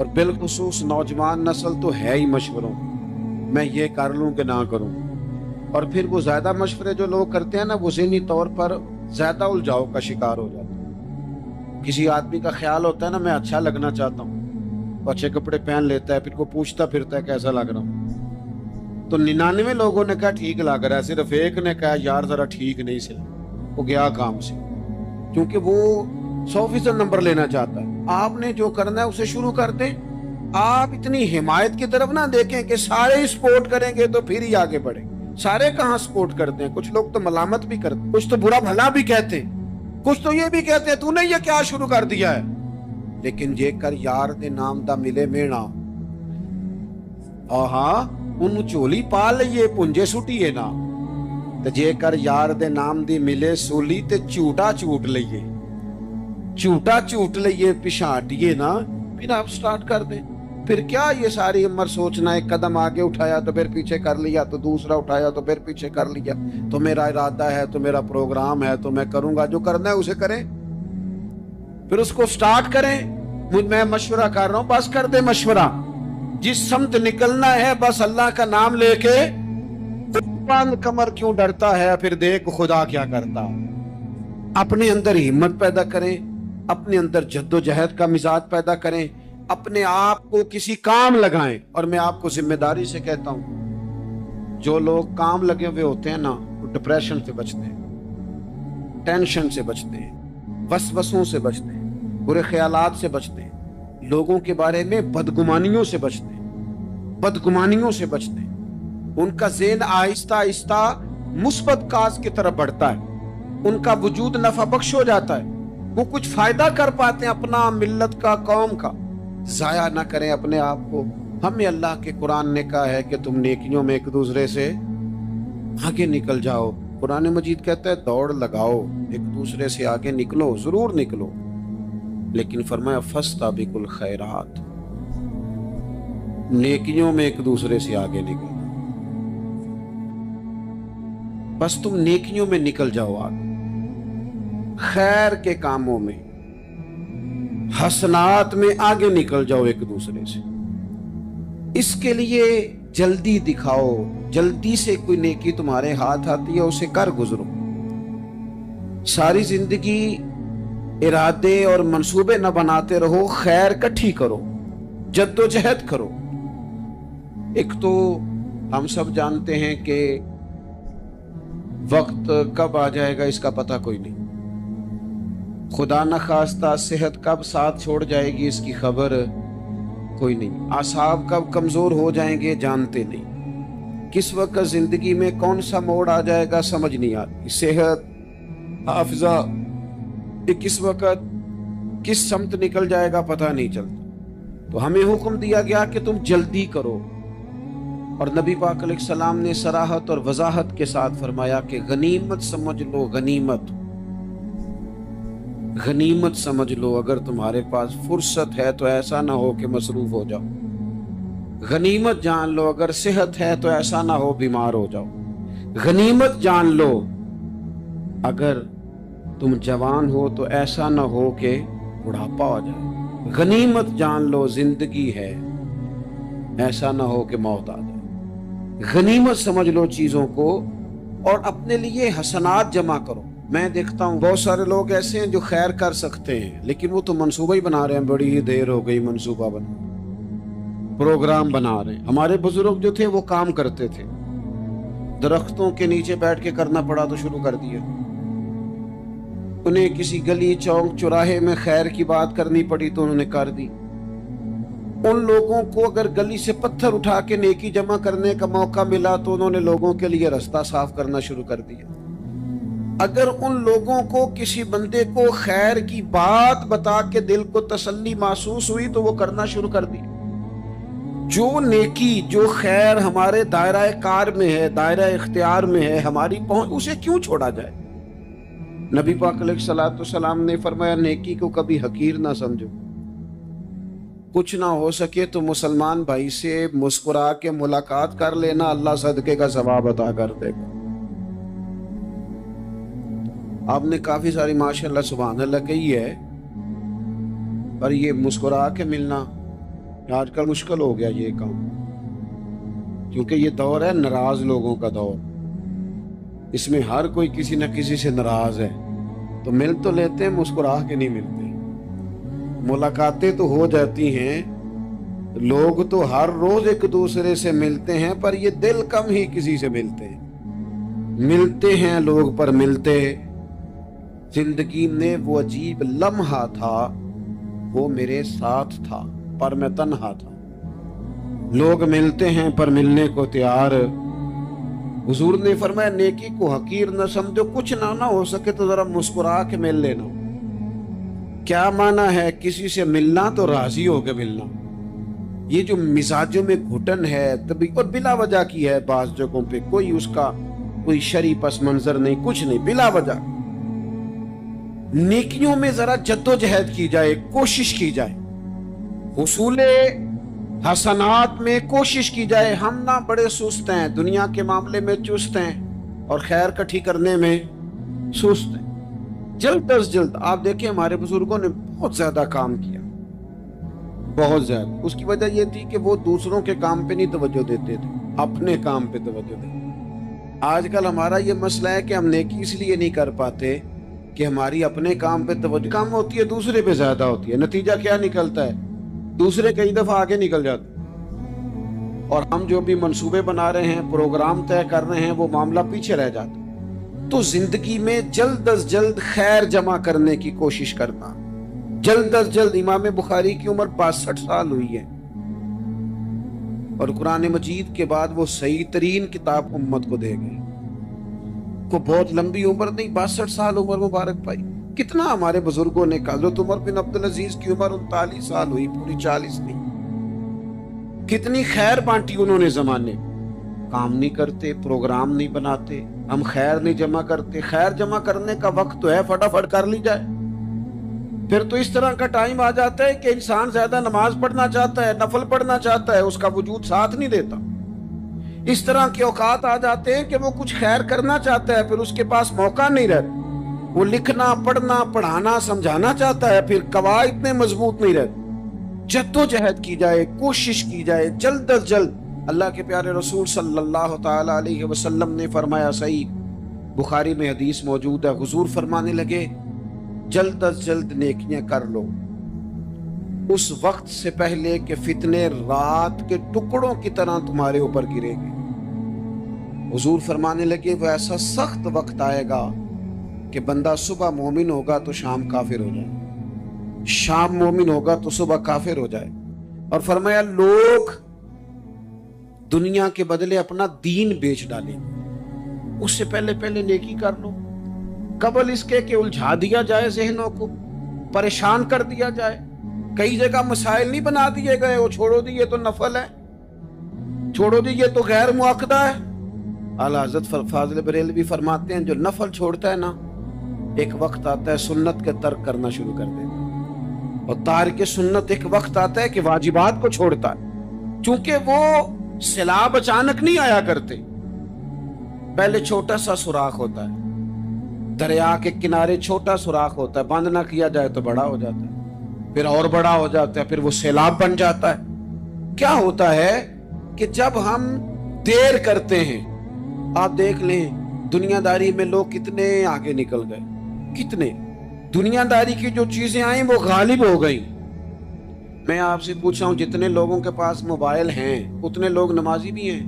اور بالخصوص نوجوان نسل تو ہے ہی مشوروں، میں یہ کر لوں کہ نہ کروں، اور پھر وہ زیادہ مشورے جو لوگ کرتے ہیں نا، وہ ذہنی طور پر زیادہ الجھاؤ کا شکار ہو جاتے ہیں۔ کسی آدمی کا خیال ہوتا ہے نا میں اچھا لگنا چاہتا ہوں، وہ اچھے کپڑے پہن لیتا ہے، پھر وہ پوچھتا پھرتا ہے کیسا لگ رہا ہوں، تو 99 لوگوں نے کہا ٹھیک لگ رہا ہے، صرف ایک نے کہا یار ذرا ٹھیک نہیں سے، وہ گیا کام سے، کیونکہ وہ 100% نمبر لینا چاہتا ہے۔ آپ نے جو کرنا ہے اسے شروع کر دیں۔ آپ اتنی حمایت کی طرف نہ دیکھیں کہ سارے سپورٹ کریں گے تو پھر ہی آگے بڑھیں۔ سارے کہاں سپورٹ کرتے ہیں، کچھ لوگ تو ملامت بھی کرتے ہیں، کچھ تو برا بھلا بھی کہتے ہیں، کچھ تو یہ بھی کہتے ہیں تو نے یہ کیا شروع کر دیا ہے۔ لیکن جے کر یار دے نام دا ملے مینا، ہاں ان چولی پا لئیے پنجے سٹیے نا، تے جے کر یار دے نام دی ملے سولی تے چوٹا چوٹ لئیے، چوٹا چوٹ لئیے پچھاٹیے نا، پھر آپ سٹارٹ کر دیں۔ پھر کیا یہ ساری عمر سوچنا، ایک قدم آگے اٹھایا تو پھر پیچھے کر لیا، تو دوسرا اٹھایا تو پھر پیچھے کر لیا، تو میرا ارادہ ہے، تو میرا پروگرام ہے، تو میں کروں گا، جو کرنا ہے اسے کریں، پھر اس کو سٹارٹ کریں۔ میں مشورہ کر رہا ہوں، بس کر دے مشورہ، جس سمت نکلنا ہے بس اللہ کا نام لے کے، کمر کیوں ڈرتا ہے، پھر دیکھ خدا کیا کرتا۔ اپنے اندر ہمت پیدا کریں، اپنے اندر جد و جہد کا مزاج پیدا کریں، اپنے آپ کو کسی کام لگائیں۔ اور میں آپ کو ذمہ داری سے کہتا ہوں، جو لوگ کام لگے ہوئے ہوتے ہیں نا، وہ ڈپریشن سے بچتے ہیں، ٹینشن سے بچتے ہیں، وسوسوں سے بچتے ہیں، برے خیالات سے بچتے ہیں، لوگوں کے بارے میں بدگمانیوں سے بچتے ہیں، بدگمانیوں سے بچتے ہیں۔ ان کا ذہن آہستہ آہستہ مثبت کاز کی طرف بڑھتا ہے، ان کا وجود نفع بخش ہو جاتا ہے، وہ کچھ فائدہ کر پاتے ہیں اپنا، ملت کا، قوم کا۔ ضائع نہ کریں اپنے آپ کو۔ ہمیں اللہ کے قرآن نے کہا ہے کہ تم نیکیوں میں ایک دوسرے سے آگے نکل جاؤ۔ قرآن مجید کہتا ہے دوڑ لگاؤ، ایک دوسرے سے آگے نکلو، ضرور نکلو، لیکن فرمایا فاستبقوا الخیرات، نیکیوں میں ایک دوسرے سے آگے نکلو، بس تم نیکیوں میں نکل جاؤ آگے، خیر کے کاموں میں، حسنات میں آگے نکل جاؤ ایک دوسرے سے۔ اس کے لیے جلدی دکھاؤ، جلدی سے کوئی نیکی تمہارے ہاتھ آتی ہے اسے کر گزرو۔ ساری زندگی ارادے اور منصوبے نہ بناتے رہو، خیر کٹھی کرو، جد و جہد کرو۔ ایک تو ہم سب جانتے ہیں کہ وقت کب آ جائے گا اس کا پتہ کوئی نہیں، خدا نہ خواستہ صحت کب ساتھ چھوڑ جائے گی اس کی خبر کوئی نہیں، اعصاب کب کمزور ہو جائیں گے جانتے نہیں، کس وقت زندگی میں کون سا موڑ آ جائے گا سمجھ نہیں آتی، صحت، حافظہ، کس وقت کس سمت نکل جائے گا پتہ نہیں چلتا۔ تو ہمیں حکم دیا گیا کہ تم جلدی کرو، اور نبی پاک علیہ السلام نے صراحت اور وضاحت کے ساتھ فرمایا کہ غنیمت سمجھ لو، غنیمت غنیمت سمجھ لو، اگر تمہارے پاس فرصت ہے تو ایسا نہ ہو کہ مصروف ہو جاؤ، غنیمت جان لو اگر صحت ہے تو ایسا نہ ہو بیمار ہو جاؤ، غنیمت جان لو اگر تم جوان ہو تو ایسا نہ ہو کہ بڑھاپا ہو جائے، غنیمت جان لو زندگی ہے، ایسا نہ ہو کہ موت آ جائے۔ غنیمت سمجھ لو چیزوں کو، اور اپنے لیے حسنات جمع کرو۔ میں دیکھتا ہوں بہت سارے لوگ ایسے ہیں جو خیر کر سکتے ہیں لیکن وہ تو منصوبہ ہی بنا رہے ہیں، بڑی ہی دیر ہو گئی منصوبہ بنا، پروگرام بنا رہے ہیں۔ ہمارے بزرگ جو تھے وہ کام کرتے تھے، درختوں کے نیچے بیٹھ کے کرنا پڑا تو شروع کر دیا، انہیں کسی گلی چوک چوراہے میں خیر کی بات کرنی پڑی تو انہوں نے کر دی۔ ان لوگوں کو اگر گلی سے پتھر اٹھا کے نیکی جمع کرنے کا موقع ملا تو انہوں نے لوگوں کے لیے رستہ صاف کرنا شروع کر دیا۔ اگر ان لوگوں کو کسی بندے کو خیر کی بات بتا کے دل کو تسلی محسوس ہوئی تو وہ کرنا شروع کر دی۔ جو نیکی، جو خیر ہمارے دائرہ کار میں ہے، دائرہ اختیار میں ہے، ہماری پہنچ، اسے کیوں چھوڑا جائے؟ نبی پاک علیہ الصلوۃ والسلام نے فرمایا نیکی کو کبھی حقیر نہ سمجھو، کچھ نہ ہو سکے تو مسلمان بھائی سے مسکرا کے ملاقات کر لینا، اللہ صدقے کا ثواب عطا کر دے گا۔ آپ نے کافی ساری ماشاءاللہ سبحان اللہ کہی ہے، پر یہ مسکرا کے ملنا، آج کل مشکل ہو گیا یہ کام، کیونکہ یہ دور ہے ناراض لوگوں کا دور، اس میں ہر کوئی کسی نہ کسی سے ناراض ہے، تو مل تو لیتے ہیں، مسکرا کے نہیں ملتے، ملاقاتیں تو ہو جاتی ہیں، لوگ تو ہر روز ایک دوسرے سے ملتے ہیں، پر یہ دل کم ہی کسی سے ملتے ہیں، ملتے ہیں لوگ پر ملتے۔ زندگی میں وہ عجیب لمحہ تھا، وہ میرے ساتھ تھا پر میں تنہا تھا، لوگ ملتے ہیں پر ملنے کو تیار۔ حضور نے فرمایا نیکی کو حقیر نہ سمجھو، کچھ نہ ہو سکے تو ذرا مسکرا کے مل لینا۔ کیا معنی ہے کسی سے ملنا؟ تو راضی ہو کے ملنا۔ یہ جو مزاجوں میں گھٹن ہے تبھی اور بلا وجہ کی ہے، بعض جگہوں پہ کوئی اس کا کوئی شرعی پس منظر نہیں، کچھ نہیں، بلا وجہ۔ نیکیوں میں ذرا جدوجہد کی جائے، کوشش کی جائے، حصول حسنات میں کوشش کی جائے۔ ہم نہ بڑے سست ہیں، دنیا کے معاملے میں چست ہیں اور خیر کٹھی کرنے میں سست ہیں۔ جلد از جلد آپ دیکھیں ہمارے بزرگوں نے بہت زیادہ کام کیا، بہت زیادہ۔ اس کی وجہ یہ تھی کہ وہ دوسروں کے کام پہ نہیں توجہ دیتے تھے، اپنے کام پہ توجہ دیتے۔ آج کل ہمارا یہ مسئلہ ہے کہ ہم نیکی اس لیے نہیں کر پاتے کہ ہماری اپنے کام پہ توجہ کم ہوتی ہے، دوسرے پہ زیادہ ہوتی ہے۔ نتیجہ کیا نکلتا ہے؟ دوسرے کئی دفعہ آگے نکل جاتے، اور ہم جو بھی منصوبے بنا رہے ہیں، پروگرام طے کر رہے ہیں، وہ معاملہ پیچھے رہ جاتا۔ تو زندگی میں جلد از جلد خیر جمع کرنے کی کوشش کرنا، جلد از جلد۔ امام بخاری کی عمر 62 سال ہوئی ہے، اور قرآن مجید کے بعد وہ صحیح ترین کتاب امت کو دے گئی۔ کو بہت لمبی عمر نہیں، 62 سال عمر مبارک پائی۔ کتنا ہمارے بزرگوں نے کہا، حضرت عمر بن عبدالعزیز کی عمر 39 سال ہوئی، پوری 40 نہیں۔ کتنی خیر بانٹی انہوں نے زمانے، کام نہیں کرتے، پروگرام نہیں بناتے، ہم خیر نہیں جمع کرتے۔ خیر جمع کرنے کا وقت تو ہے، فٹافٹ کر لی جائے۔ پھر تو اس طرح کا ٹائم آ جاتا ہے کہ انسان زیادہ نماز پڑھنا چاہتا ہے، نفل پڑھنا چاہتا ہے، اس کا وجود ساتھ نہیں دیتا۔ اس طرح کے اوقات آ جاتے ہیں کہ وہ کچھ خیر کرنا چاہتا ہے، پھر اس کے پاس موقع نہیں رہتا۔ وہ لکھنا، پڑھنا، پڑھانا، سمجھانا چاہتا ہے، پھر قواعد اتنے مضبوط نہیں رہتے۔ جدوجہد کی جائے، کوشش کی جائے، جلد از جلد۔ اللہ کے پیارے رسول صلی اللہ تعالی علیہ وسلم نے فرمایا، صحیح بخاری میں حدیث موجود ہے، حضور فرمانے لگے جلد از جلد نیکیاں کر لو اس وقت سے پہلے کہ فتنے رات کے ٹکڑوں کی طرح تمہارے اوپر گرے گے۔ حضور فرمانے لگے وہ ایسا سخت وقت آئے گا کہ بندہ صبح مومن ہوگا تو شام کافر ہو جائے، شام مومن ہوگا تو صبح کافر ہو جائے۔ اور فرمایا لوگ دنیا کے بدلے اپنا دین بیچ ڈالیں، اس سے پہلے نیکی کر لو، قبل اس کے کہ الجھا دیا جائے، ذہنوں کو پریشان کر دیا جائے۔ کئی جگہ مسائل نہیں بنا دیے گئے، وہ چھوڑو دی یہ تو نفل ہے، چھوڑو دی یہ تو غیر معاقدہ ہے۔ اعلیٰ حضرت فاضل بریلوی فرماتے ہیں جو نفل چھوڑتا ہے نا، ایک وقت آتا ہے سنت کے ترک کرنا شروع کر دیتا ہے، اور تارک سنت ایک وقت آتا ہے کہ واجبات کو چھوڑتا ہے، چونکہ وہ سیلاب اچانک نہیں آیا کرتے، پہلے چھوٹا سا سوراخ ہوتا ہے، دریا کے کنارے چھوٹا سوراخ ہوتا ہے، بند نہ کیا جائے تو بڑا ہو جاتا ہے، پھر اور بڑا ہو جاتا ہے، پھر وہ سیلاب بن جاتا ہے۔ کیا ہوتا ہے کہ جب ہم دیر کرتے ہیں، آپ دیکھ لیں دنیا داری میں لوگ کتنے آگے نکل گئے، کتنے دنیا داری کی جو چیزیں آئیں وہ غالب ہو گئی۔ میں آپ سے پوچھا ہوں جتنے لوگوں کے پاس موبائل ہیں اتنے لوگ نمازی بھی ہیں؟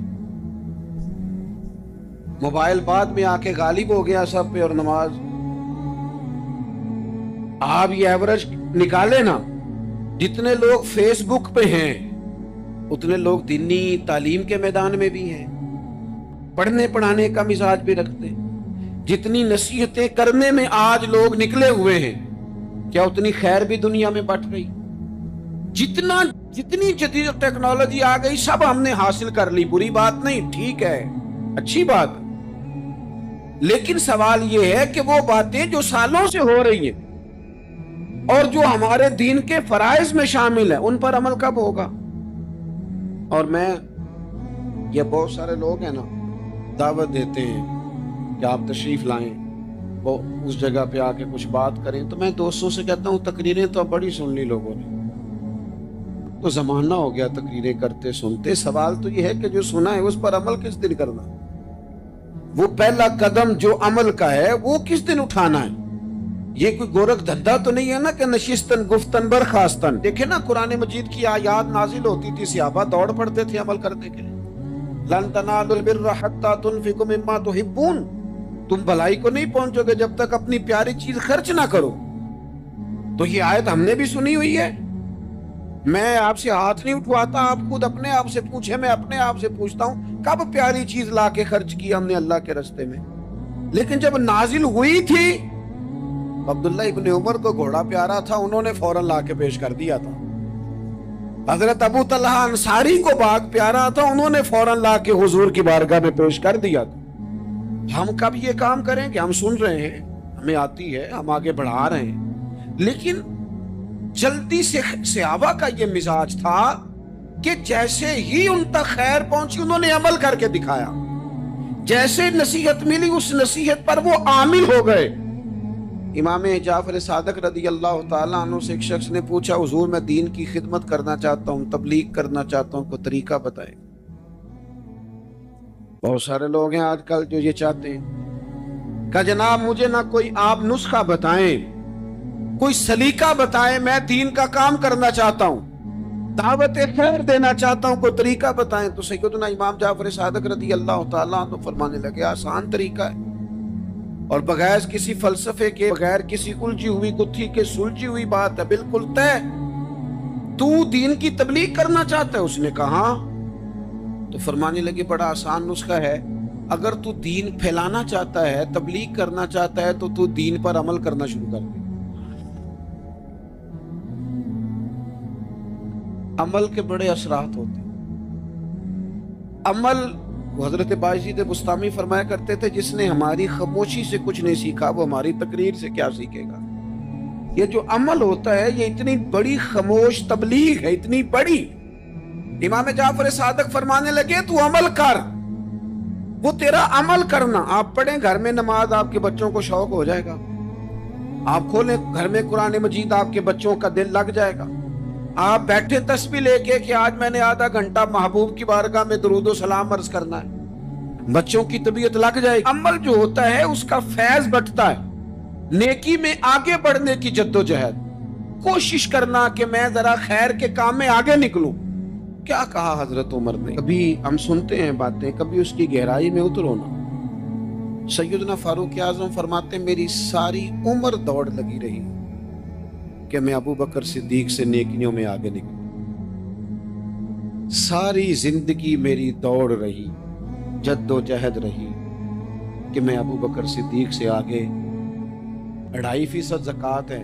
موبائل بعد میں آ کے غالب ہو گیا سب پہ، اور نماز آپ یہ ایوریج نکالے نا، جتنے لوگ فیس بک پہ ہیں اتنے لوگ دینی تعلیم کے میدان میں بھی ہیں، پڑھنے پڑھانے کا مزاج بھی رکھتے ہیں۔ جتنی نصیحتیں کرنے میں آج لوگ نکلے ہوئے ہیں، کیا اتنی خیر بھی دنیا میں بٹ رہی؟ جتنی جدید ٹیکنالوجی آ گئی سب ہم نے حاصل کر لی، بری بات نہیں، ٹھیک ہے، اچھی بات، لیکن سوال یہ ہے کہ وہ باتیں جو سالوں سے ہو رہی ہیں اور جو ہمارے دین کے فرائض میں شامل ہیں ان پر عمل کب ہوگا؟ اور میں یہ بہت سارے لوگ ہیں نا دعوت دیتے ہیں کہ آپ تشریف لائیں، وہ اس جگہ پہ آ کے کچھ بات کریں، تو میں دوستوں سے کہتا ہوں تقریریں تو اب بڑی سن لی لوگوں نے، تو زمانہ ہو گیا تقریریں کرتے سنتے. سوال تو یہ ہے کہ جو سنا ہے اس پر عمل کس دن کرنا؟ وہ پہلا قدم جو عمل کا ہے وہ کس دن اٹھانا ہے؟ یہ کوئی گورکھ دھندا تو نہیں ہے نا کہ نشستن گفتن برخاستن. دیکھیں نا قرآن مجید کی آیات نازل ہوتی تھی، صحابہ دوڑ پڑتے تھے عمل کرنے کے لیے. لن تنالوا البر حتى تنفقوا مما تحبون، تم بھلائی کو نہیں پہنچو گے جب تک اپنی پیاری چیز خرچ نہ کرو. تو یہ آیت ہم نے بھی سنی ہوئی ہے. میں آپ سے ہاتھ نہیں اٹھواتا، آپ خود اپنے آپ سے پوچھیں، میں اپنے آپ سے پوچھتا ہوں کب پیاری چیز لا کے خرچ کی ہم نے اللہ کے راستے میں؟ لیکن جب نازل ہوئی تھی عبداللہ ابن عمر کو گھوڑا پیارا تھا، انہوں نے فوراً لا کے پیش کر دیا تھا. حضرت ابو طلحہ انصاری کو باغ پیارا تھا، انہوں نے فوراً لا کے حضور کی بارگاہ میں پیش کر دیا تھا. ہم کب یہ کام کریں کہ ہم سن رہے ہیں، ہمیں آتی ہے، ہم آگے بڑھا رہے ہیں، لیکن جلدی سے صحابہ کا یہ مزاج تھا کہ جیسے ہی ان تک خیر پہنچی انہوں نے عمل کر کے دکھایا. جیسے نصیحت ملی اس نصیحت پر وہ عامل ہو گئے. امام جعفر صادق رضی اللہ تعالیٰ عنہ سے ایک شخص نے پوچھا حضور میں دین کی خدمت کرنا چاہتا ہوں، تبلیغ کرنا چاہتا ہوں، کوئی طریقہ بتائیں. بہت سارے لوگ ہیں آج کل جو یہ چاہتے ہیں کہ جناب مجھے نہ کوئی آپ نسخہ بتائیں، کوئی سلیقہ بتائیں، میں دین کا کام کرنا چاہتا ہوں، دعوت خیر دینا چاہتا ہوں، کوئی طریقہ بتائیں. تو سیدنا امام جعفر صادق رضی اللہ تعالیٰ عنہ فرمانے لگے آسان طریقہ ہے، اور بغیر کسی فلسفے کے، بغیر کسی الجھی ہوئی گتھی کے سلجھی ہوئی بات ہے، بالکل طے. تو دین کی تبلیغ کرنا چاہتا ہے؟ اس نے کہا. تو فرمانے لگے بڑا آسان نسخہ ہے، اگر تو دین پھیلانا چاہتا ہے، تبلیغ کرنا چاہتا ہے، تو دین پر عمل کرنا شروع کر دے. عمل کے بڑے اثرات ہوتے ہیں. عمل، حضرت باجید بستامی فرمایا کرتے تھے جس نے ہماری خاموشی سے کچھ نہیں سیکھا وہ ہماری تقریر سے کیا سیکھے گا. یہ جو عمل ہوتا ہے یہ اتنی بڑی خاموش تبلیغ ہے، اتنی بڑی. امام جعفر صادق فرمانے لگے تو عمل کر، وہ تیرا عمل کرنا. آپ پڑھیں گھر میں نماز، آپ کے بچوں کو شوق ہو جائے گا. آپ کھولیں گھر میں قرآن مجید، آپ کے بچوں کا دل لگ جائے گا. آپ بیٹھے تسبیح لے کے کہ آج میں نے آدھا گھنٹہ محبوب کی بارگاہ میں درود و سلام عرض کرنا ہے، بچوں کی طبیعت لگ جائے. عمل جو ہوتا ہے اس کا فیض بٹتا ہے. نیکی میں آگے بڑھنے کی جدوجہد، کوشش کرنا کہ میں ذرا خیر کے کام میں آگے نکلوں. کیا کہا حضرت عمر نے؟ کبھی ہم سنتے ہیں باتیں، کبھی اس کی گہرائی میں اترو نا. سیدنا فاروق اعظم فرماتے ہیں میری ساری عمر دوڑ لگی رہی کہ میں ابو بکر صدیق سے نیکیوں میں آگے نکلوں. ساری زندگی میری دوڑ رہی، جد و جہد رہی کہ میں ابو بکر صدیق سے آگے. 2.5% زکوٰۃ ہے.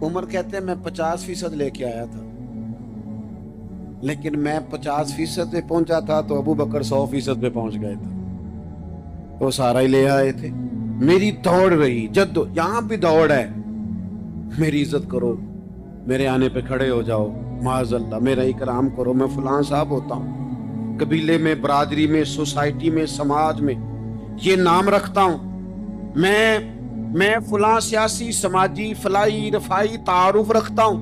عمر کہتے ہیں میں 50% لے کے آیا تھا، لیکن میں 50% پہ پہنچا تھا تو ابو بکر 100% پہ پہنچ گئے تھے، وہ سارا ہی لے آئے تھے. میری دوڑ رہی، یہاں بھی دوڑ ہے. میری عزت کرو، میرے آنے پہ کھڑے ہو جاؤ، معاذ اللہ میرا اکرام کرو، میں فلاں صاحب ہوتا ہوں، قبیلے میں، برادری میں، سوسائٹی میں، سماج میں یہ نام رکھتا ہوں، میں فلاں سیاسی، سماجی، فلائی، رفائی تعارف رکھتا ہوں،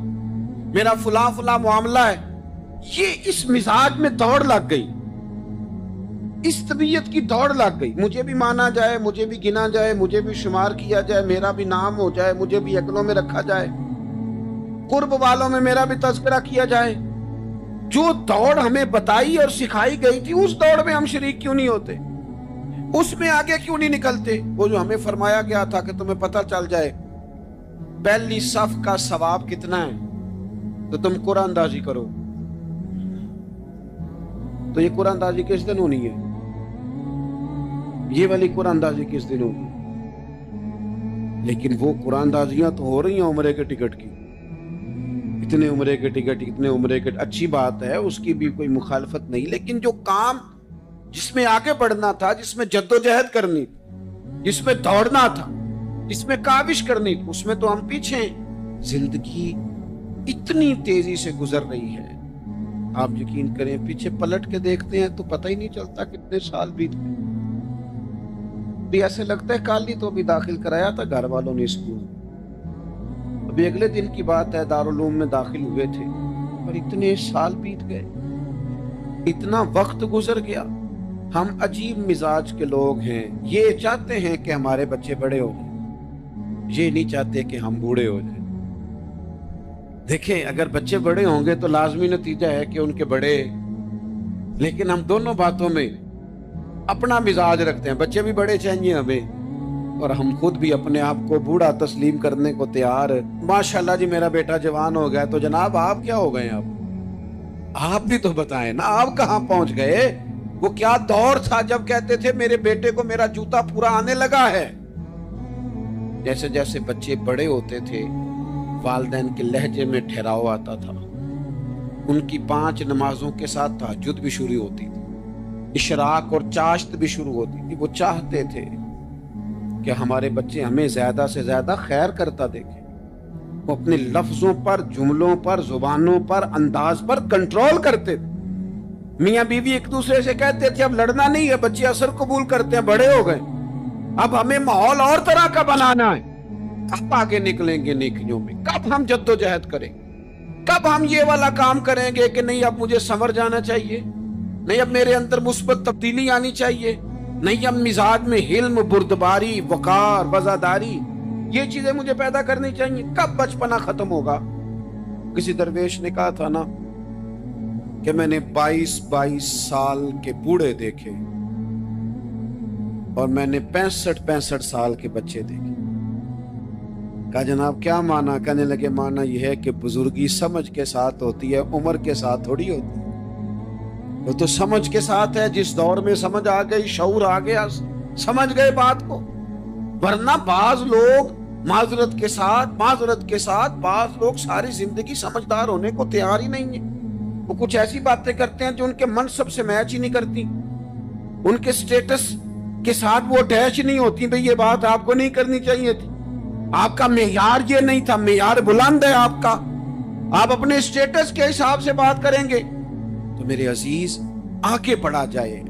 میرا فلاں معاملہ ہے. یہ اس مزاج میں دوڑ لگ گئی، اس طبیعت کی دوڑ لگ گئی. مجھے بھی مانا جائے، مجھے بھی گنا جائے، مجھے بھی شمار کیا جائے، میرا بھی نام ہو جائے، مجھے بھی عقلوں میں رکھا جائے، قرب والوں میں میرا بھی تذکرہ کیا جائے. جو دوڑ ہمیں بتائی اور سکھائی گئی تھی اس دوڑ میں ہم شریک کیوں نہیں ہوتے؟ اس میں آگے کیوں نہیں نکلتے؟ وہ جو ہمیں فرمایا گیا تھا کہ تمہیں پتہ چل جائے پہلی صف کا ثواب کتنا ہے تو تم قرآن اندازی کرو. تو یہ قرآن اندازی کس دن ہونی ہے؟ یہ والی قرآن اندازی کس دن ہوگی؟ لیکن وہ قرآن اندازیاں تو ہو رہی ہیں عمرے کے ٹکٹ کی. اتنے عمرے کے ٹکٹ، اتنے عمرے کے، اچھی بات ہے، اس کی بھی کوئی مخالفت نہیں، لیکن جو کام جس میں آگے بڑھنا تھا، جس میں جد و جہد کرنی تھی، جس میں دوڑنا تھا، جس میں کاوش کرنی تھی، اس میں تو ہم پیچھے ہیں. زندگی اتنی تیزی سے گزر رہی ہے، آپ یقین کریں پیچھے پلٹ کے دیکھتے ہیں تو پتہ ہی نہیں چلتا کتنے سال بیت گئے. بھی ایسے لگتا ہے کل ہی تو ابھی داخل کرایا تھا گھر والوں نے اسکول، ابھی اگلے دن کی بات ہے، دارالعلوم میں داخل ہوئے تھے. اور اتنے سال بیت گئے، اتنا وقت گزر گیا. ہم عجیب مزاج کے لوگ ہیں. یہ چاہتے ہیں کہ ہمارے بچے بڑے ہو جائیں، یہ نہیں چاہتے کہ ہم بوڑھے ہو جائیں. دیکھیں اگر بچے بڑے ہوں گے تو لازمی نتیجہ ہے کہ ان کے بڑے، لیکن ہم دونوں باتوں میں اپنا مزاج رکھتے ہیں. بچے بھی بڑے چاہیے ہمیں، اور ہم خود بھی اپنے آپ کو بوڑھا تسلیم کرنے کو تیار. ماشاءاللہ جی میرا بیٹا جوان ہو گیا، تو جناب آپ کیا ہو گئے؟ آپ بھی تو بتائیں نا، آپ کہاں پہنچ گئے؟ وہ کیا دور تھا جب کہتے تھے میرے بیٹے کو میرا جوتا پورا آنے لگا ہے. جیسے جیسے بچے بڑے ہوتے تھے والدین کے لہجے میں ٹھہراؤ آتا تھا. ان کی 5 نمازوں کے ساتھ تہجد بھی شروع ہوتی تھی، اشراق اور چاشت بھی شروع ہوتی تھی. وہ چاہتے تھے کہ ہمارے بچے ہمیں زیادہ سے زیادہ خیر کرتا دیکھیں. وہ اپنے لفظوں پر، جملوں پر، زبانوں پر، انداز پر کنٹرول کرتے تھے. میاں بیوی ایک دوسرے سے کہتے تھے اب لڑنا نہیں ہے، بچے اثر قبول کرتے ہیں، بڑے ہو گئے، اب ہمیں ماحول اور طرح کا بنانا ہے. کب آگے نکلیں گے نیکیوں میں؟ کب ہم جد و جہد کریں؟ کب ہم یہ والا کام کریں گے کہ نہیں اب مجھے سنور جانا چاہیے، نہیں اب میرے اندر مثبت تبدیلی آنی چاہیے، نہیں اب مزاج میں حلم، بردباری، وقار، وفاداری، یہ چیزیں مجھے پیدا کرنی چاہیے. کب بچپنا ختم ہوگا؟ کسی درویش نے کہا تھا نا کہ میں نے 22 سال کے بوڑھے دیکھے اور میں نے 65 سال کے بچے دیکھے. کہا جناب کیا معنی؟ کہنے لگے معنی یہ ہے کہ بزرگی سمجھ کے ساتھ ہوتی ہے، عمر کے ساتھ تھوڑی ہوتی ہے. وہ تو سمجھ کے ساتھ ہے. جس دور میں سمجھ آ گئی، شعور آ گیا، سمجھ گئے بات کو. ورنہ بعض لوگ معذرت کے ساتھ بعض لوگ ساری زندگی سمجھدار ہونے کو تیار ہی نہیں ہیں. وہ کچھ ایسی باتیں کرتے ہیں جو ان کے منصب سے میچ ہی نہیں کرتی، ان کے سٹیٹس کے ساتھ وہ اٹیچ نہیں ہوتی. بھئی یہ بات آپ کو نہیں کرنی چاہیے تھی، آپ کا معیار یہ نہیں تھا، معیار بلند ہے آپ کا، آپ اپنے سٹیٹس کے حساب سے بات کریں گے. تو میرے عزیز آگے بڑھا جائے.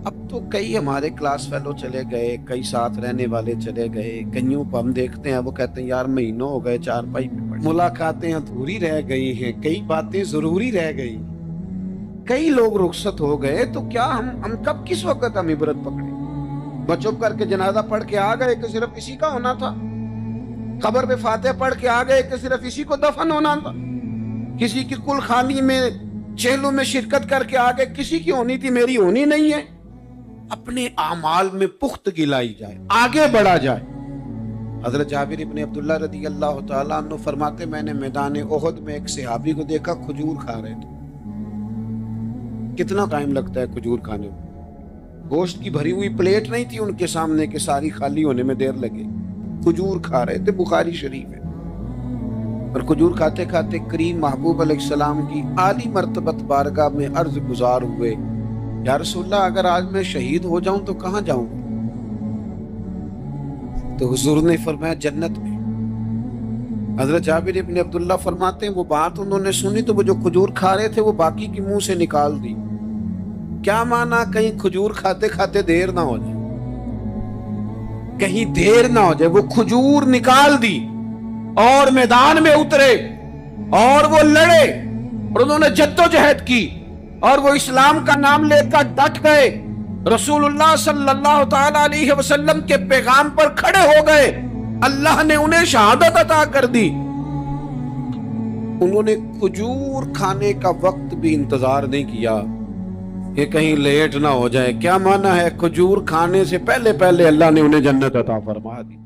اب تو کئی ہمارے کلاس فیلو چلے گئے، کئی ساتھ رہنے والے چلے گئے، کئیوں کو ہم دیکھتے ہیں وہ کہتے ہیں یار مہینوں ہو گئے چارپائی پہ پڑے، ملاقاتیں ادھوری رہ گئی ہیں، کئی باتیں ضروری رہ گئی، کئی لوگ رخصت ہو گئے. تو کیا ہم کب کس وقت ہم عبرت پکڑے؟ چپ کر کے جنازہ پڑھ کے آ گئے کہ صرف اسی کا ہونا تھا، قبر پہ فاتح پڑھ کے آ گئے کہ صرف اسی کو دفن ہونا تھا، کسی کی کل خانی میں چہلوں میں شرکت کر کے آ گئے، کسی کی ہونی تھی میری ہونی نہیں ہے. اپنے اعمال میں پختگی لائی جائے، آگے بڑھا جائے. حضرت جابر ابن عبداللہ رضی اللہ تعالیٰ عنہ فرماتے میں نے میدان احد میں ایک صحابی کو دیکھا کھجور کھا رہے تھے. کتنا ٹائم لگتا ہے کھجور کھانے میں؟ گوشت کی بھری ہوئی پلیٹ نہیں تھی ان کے سامنے کہ ساری خالی ہونے میں دیر لگے. کھجور کھا رہے تھے، بخاری شریف ہے. اور کھجور کھاتے کھاتے کریم محبوب علیہ السلام کی عالی مرتبت بارگاہ میں عرض گزار ہوئے یا رسول اللہ اگر آج میں شہید ہو جاؤں تو کہاں جاؤں؟ تو حضور نے فرمایا جنت میں. حضرت جابر ابن عبداللہ فرماتے ہیں وہ بات انہوں نے سنی تو وہ جو کھجور کھا رہے تھے وہ باقی کی منہ سے نکال دی. کیا معنی؟ کہیں کھجور کھاتے کھاتے دیر نہ ہو جائے، کہیں دیر نہ ہو جائے. وہ کھجور نکال دی اور میدان میں اترے اور وہ لڑے اور انہوں نے جد و جہد کی اور وہ اسلام کا نام لے کر ڈٹ گئے، رسول اللہ صلی اللہ تعالی علیہ وسلم کے پیغام پر کھڑے ہو گئے. اللہ نے انہیں شہادت عطا کر دی. انہوں نے کھجور کھانے کا وقت بھی انتظار نہیں کیا کہ کہیں لیٹ نہ ہو جائے. کیا معنی ہے؟ کھجور کھانے سے پہلے اللہ نے انہیں جنت عطا فرما دی.